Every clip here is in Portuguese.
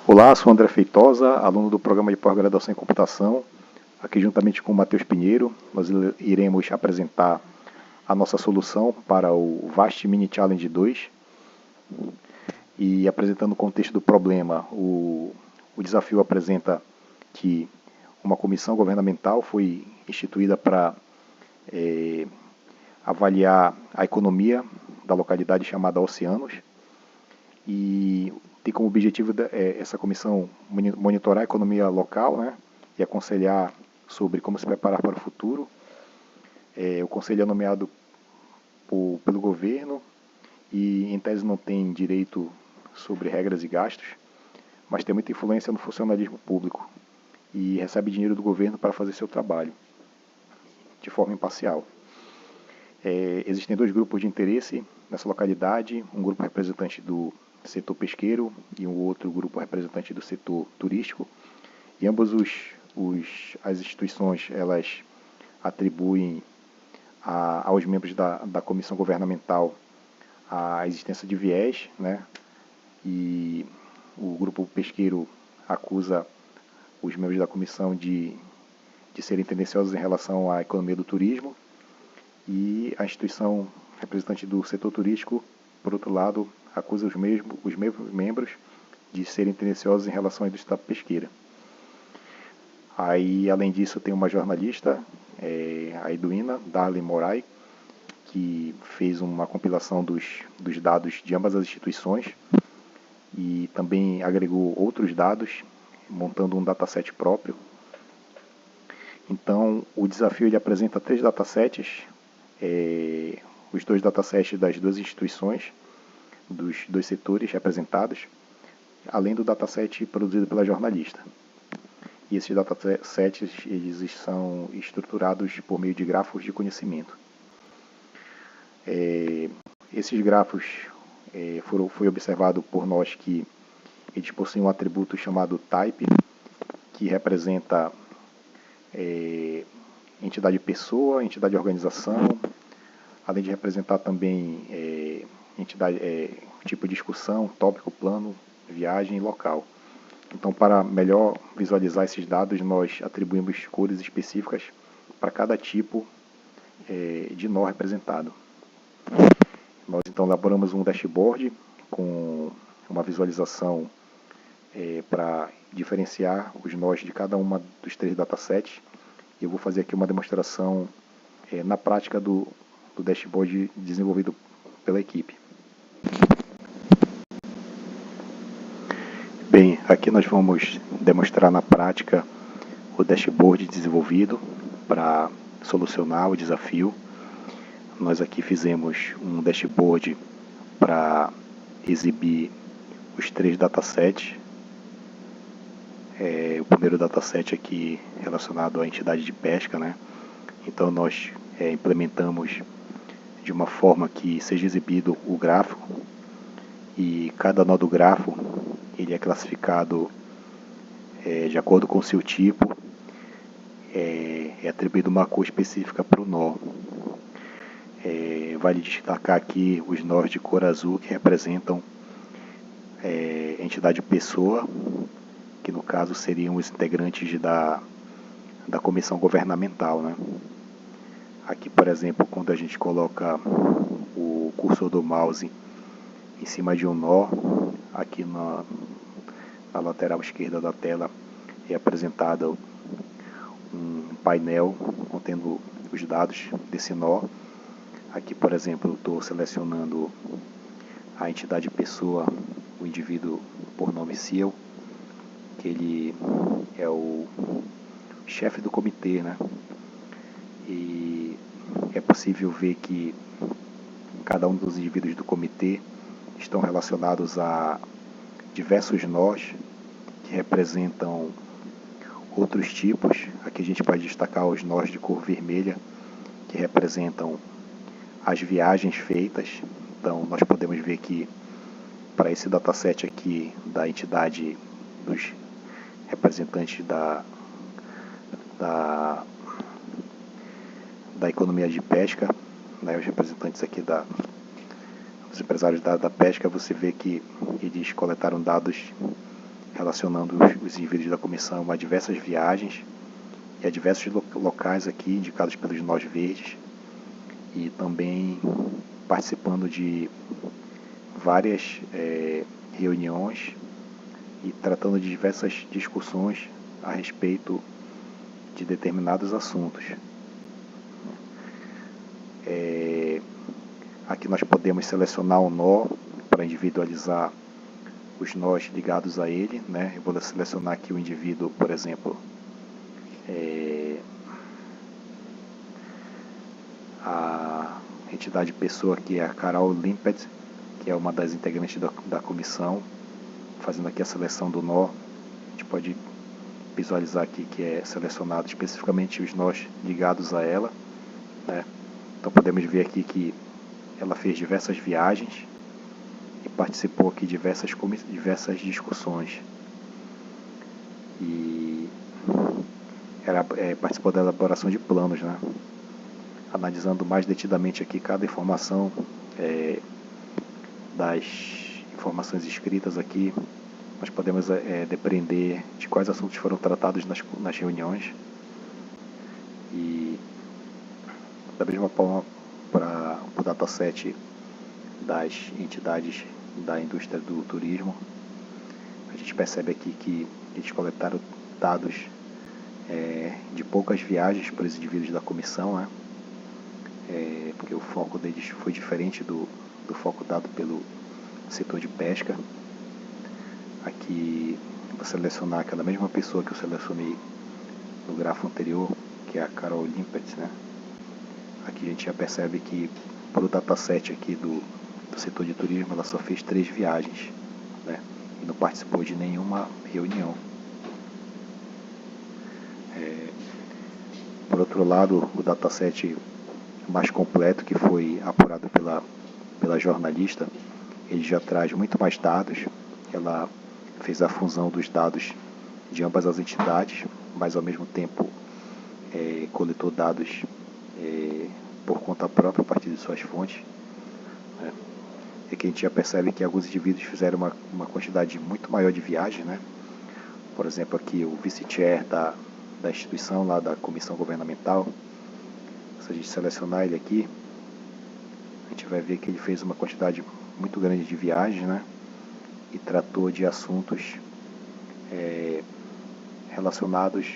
Olá, sou André Feitosa, aluno do programa de pós-graduação em computação. Aqui juntamente com o Matheus Pinheiro, nós iremos apresentar a nossa solução para o VAST Mini Challenge 2. E apresentando o contexto do problema, o desafio apresenta que uma comissão governamental foi instituída para avaliar a economia da localidade chamada Oceanos, e tem como objetivo essa comissão monitorar a economia local, né, e aconselhar sobre como se preparar para o futuro. O conselho é nomeado pelo governo e, em tese, não tem direito sobre regras e gastos, mas tem muita influência no funcionalismo público e recebe dinheiro do governo para fazer seu trabalho de forma imparcial. Existem dois grupos de interesse nessa localidade, um grupo representante do setor pesqueiro e um outro grupo representante do setor turístico, e ambas as instituições elas atribuem aos membros da comissão governamental a existência de viés, né? E o grupo pesqueiro acusa os membros da comissão de serem tendenciosos em relação à economia do turismo, e a instituição representante do setor turístico, por outro lado, acusa os mesmos membros de serem tendenciosos em relação à indústria pesqueira. Aí, além disso, tem uma jornalista, a Edwina Darley Moray, que fez uma compilação dos dados de ambas as instituições e também agregou outros dados, montando um dataset próprio. Então, o desafio ele apresenta 3 datasets, os 2 datasets das 2 instituições, dos 2 setores representados, além do dataset produzido pela jornalista. E esses datasets eles são estruturados por meio de grafos de conhecimento. Esses grafos foi observado por nós que eles possuem um atributo chamado type, que representa entidade pessoa, entidade organização, além de representar também entidade, tipo de discussão, tópico, plano, viagem e local. Então, para melhor visualizar esses dados, nós atribuímos cores específicas para cada tipo de nó representado. Nós então elaboramos um dashboard com uma visualização para diferenciar os nós de cada uma dos 3 datasets. Eu vou fazer aqui uma demonstração na prática do dashboard desenvolvido pela equipe. Bem, aqui nós vamos demonstrar na prática o dashboard desenvolvido para solucionar o desafio. Nós aqui fizemos um dashboard para exibir os 3 datasets. O primeiro dataset aqui relacionado à entidade de pesca, né? Então nós implementamos de uma forma que seja exibido o gráfico, e cada nó do grafo ele é classificado de acordo com o seu tipo, é atribuído uma cor específica para o nó. Vale destacar aqui os nós de cor azul, que representam entidade pessoa, que no caso seriam os integrantes da comissão governamental, né? Aqui, por exemplo, quando a gente coloca o cursor do mouse em cima de um nó, aqui na lateral esquerda da tela é apresentado um painel contendo os dados desse nó. Aqui, por exemplo, eu estou selecionando a entidade pessoa, o indivíduo por nome Ciel, que ele é o chefe do comitê, né? E é possível ver que cada um dos indivíduos do comitê estão relacionados a diversos nós que representam outros tipos. Aqui a gente pode destacar os nós de cor vermelha, que representam as viagens feitas. Então nós podemos ver que para esse dataset aqui da entidade dos representantes da economia de pesca, né, os representantes aqui dos empresários da pesca, você vê que eles coletaram dados relacionando os indivíduos da comissão a diversas viagens e a diversos locais aqui indicados pelos nós verdes, e também participando de várias reuniões e tratando de diversas discussões a respeito de determinados assuntos. Aqui nós podemos selecionar um nó para individualizar os nós ligados a ele, né? Eu vou selecionar aqui o indivíduo, por exemplo, a entidade pessoa, que é a Carol Limpet, que é uma das integrantes da comissão, fazendo aqui a seleção do nó. A gente pode visualizar aqui que é selecionado especificamente os nós ligados a ela, né? Então podemos ver aqui que ela fez diversas viagens e participou aqui de diversas discussões. E participou da elaboração de planos, né? Analisando mais detidamente aqui cada informação das informações escritas aqui, nós podemos depreender de quais assuntos foram tratados nas reuniões. E da mesma forma, para o dataset das entidades da indústria do turismo, a gente percebe aqui que eles coletaram dados de poucas viagens para os indivíduos da comissão, né? Porque o foco deles foi diferente do foco dado pelo setor de pesca. Aqui eu vou selecionar aquela mesma pessoa que eu selecionei no gráfico anterior, que é a Carol Limpet, né? Aqui a gente já percebe que para o dataset aqui do setor de turismo, ela só fez 3 viagens, né? E não participou de nenhuma reunião. Por outro lado, o dataset mais completo, que foi apurado pela jornalista, ele já traz muito mais dados. Ela fez a fusão dos dados de ambas as entidades, mas ao mesmo tempo coletou dados por conta própria, a partir de suas fontes. E que a gente já percebe que alguns indivíduos fizeram uma quantidade muito maior de viagens, né? Por exemplo, aqui o vice-chair da instituição, lá da comissão governamental, se a gente selecionar ele aqui, a gente vai ver que ele fez uma quantidade muito grande de viagens, né? E tratou de assuntos relacionados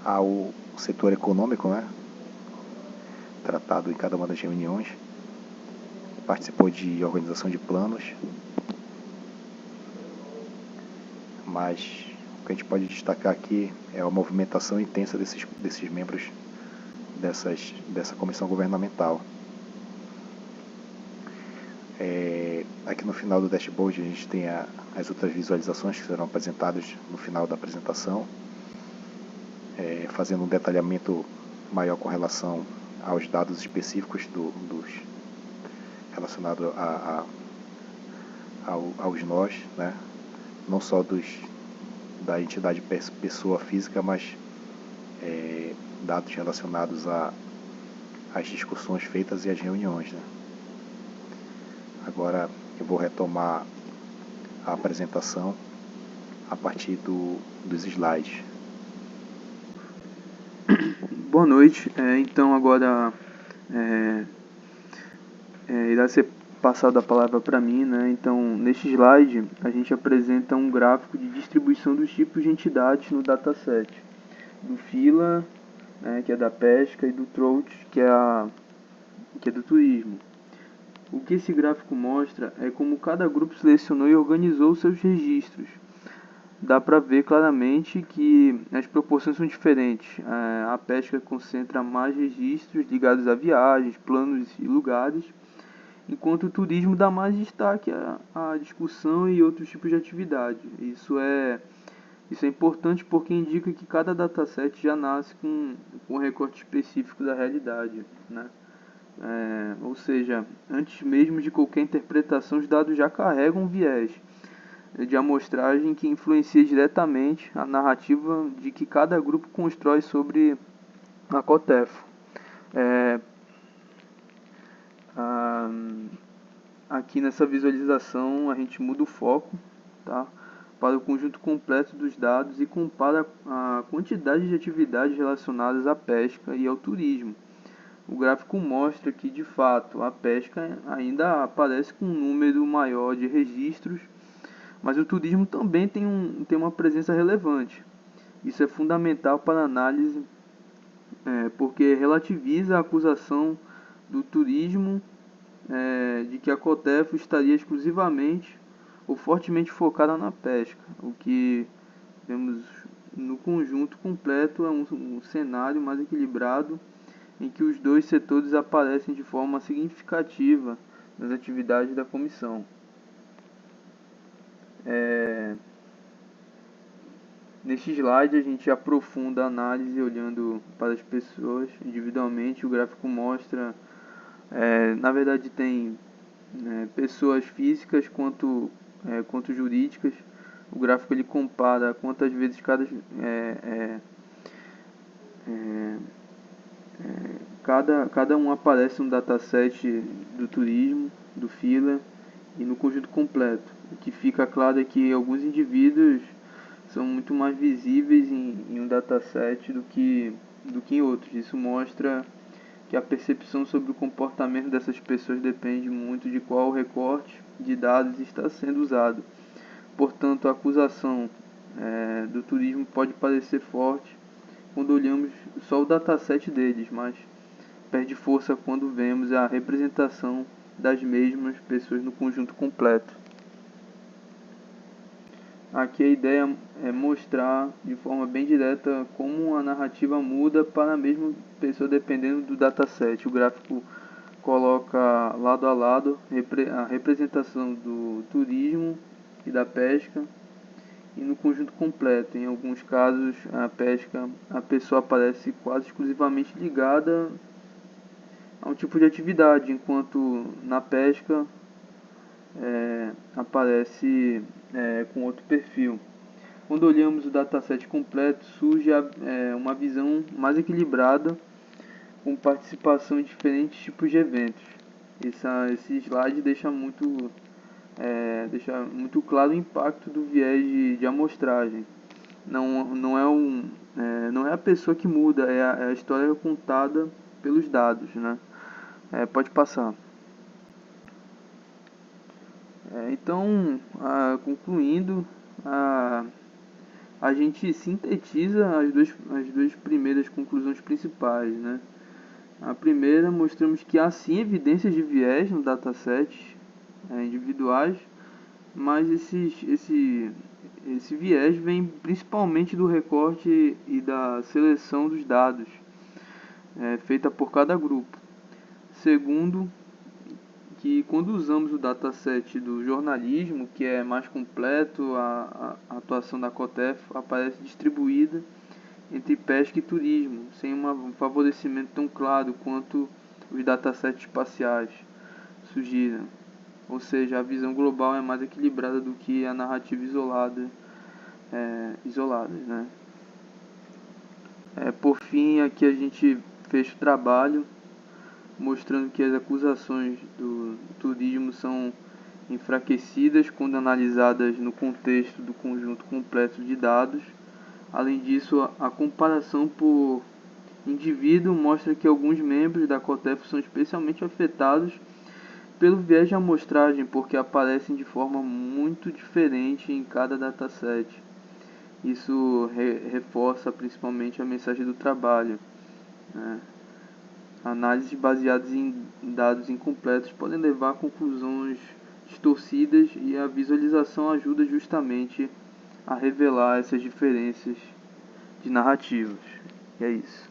ao setor econômico, né? Tratado em cada uma das reuniões. Participou de organização de planos, mas o que a gente pode destacar aqui é a movimentação intensa desses membros dessa comissão governamental. Aqui no final do dashboard a gente tem as outras visualizações que serão apresentadas no final da apresentação, fazendo um detalhamento maior com relação aos dados específicos relacionados aos nós, né? Não só da entidade pessoa física, mas dados relacionados às discussões feitas e às reuniões, né? Agora eu vou retomar a apresentação a partir dos slides. Boa noite. Então agora irá ser passada a palavra para mim, né? Então, neste slide a gente apresenta um gráfico de distribuição dos tipos de entidades no dataset do FILA, né, que é da pesca, e do TROUT, que é do turismo. O que esse gráfico mostra é como cada grupo selecionou e organizou seus registros. Dá para ver claramente que as proporções são diferentes. A pesca concentra mais registros ligados a viagens, planos e lugares, enquanto o turismo dá mais destaque à discussão e outros tipos de atividade. Isso é importante porque indica que cada dataset já nasce com um recorte específico da realidade, né? Ou seja, antes mesmo de qualquer interpretação, os dados já carregam um viés de amostragem que influencia diretamente a narrativa de que cada grupo constrói sobre a COTEFO. aqui nessa visualização a gente muda o foco, tá, para o conjunto completo dos dados e compara a quantidade de atividades relacionadas à pesca e ao turismo. O gráfico mostra que, de fato, a pesca ainda aparece com um número maior de registros, mas o turismo também tem uma presença relevante. Isso é fundamental para a análise, porque relativiza a acusação do turismo de que a Cotef estaria exclusivamente ou fortemente focada na pesca. O que vemos no conjunto completo é um cenário mais equilibrado, em que os dois setores aparecem de forma significativa nas atividades da comissão. Neste slide a gente aprofunda a análise olhando para as pessoas individualmente. O gráfico mostra, na verdade tem pessoas físicas quanto jurídicas. O gráfico ele compara quantas vezes cada um aparece no dataset do turismo, do FILA e no conjunto completo. O que fica claro é que alguns indivíduos são muito mais visíveis em um dataset do que em outros. Isso mostra que a percepção sobre o comportamento dessas pessoas depende muito de qual recorte de dados está sendo usado. Portanto, a acusação do turismo pode parecer forte quando olhamos só o dataset deles, mas perde força quando vemos a representação das mesmas pessoas no conjunto completo. Aqui a ideia é mostrar de forma bem direta como a narrativa muda para a mesma pessoa dependendo do dataset. O gráfico coloca lado a lado a representação do turismo e da pesca e no conjunto completo. Em alguns casos, a pessoa aparece quase exclusivamente ligada a um tipo de atividade, enquanto na pesca aparece com outro perfil. Quando olhamos o dataset completo, surge uma visão mais equilibrada, com participação em diferentes tipos de eventos. Esse slide deixa muito claro o impacto do viés de amostragem. Não é a pessoa que muda, é a história contada pelos dados, né? Pode passar. Então, concluindo, a gente sintetiza as duas primeiras conclusões principais, né? A primeira, mostramos que há sim evidências de viés no dataset individuais, mas esse viés vem principalmente do recorte e da seleção dos dados feita por cada grupo. Segundo, que quando usamos o dataset do jornalismo, que é mais completo, a atuação da Cotef aparece distribuída entre pesca e turismo, sem um favorecimento tão claro quanto os datasets espaciais sugiram. Ou seja, a visão global é mais equilibrada do que a narrativa isoladas, né? Por fim, aqui a gente fecha o trabalho mostrando que as acusações do turismo são enfraquecidas quando analisadas no contexto do conjunto completo de dados. Além disso, a comparação por indivíduo mostra que alguns membros da Cotef são especialmente afetados pelo viés de amostragem, porque aparecem de forma muito diferente em cada dataset. Isso reforça principalmente a mensagem do trabalho, né? Análises baseadas em dados incompletos podem levar a conclusões distorcidas e a visualização ajuda justamente a revelar essas diferenças de narrativas. E é isso.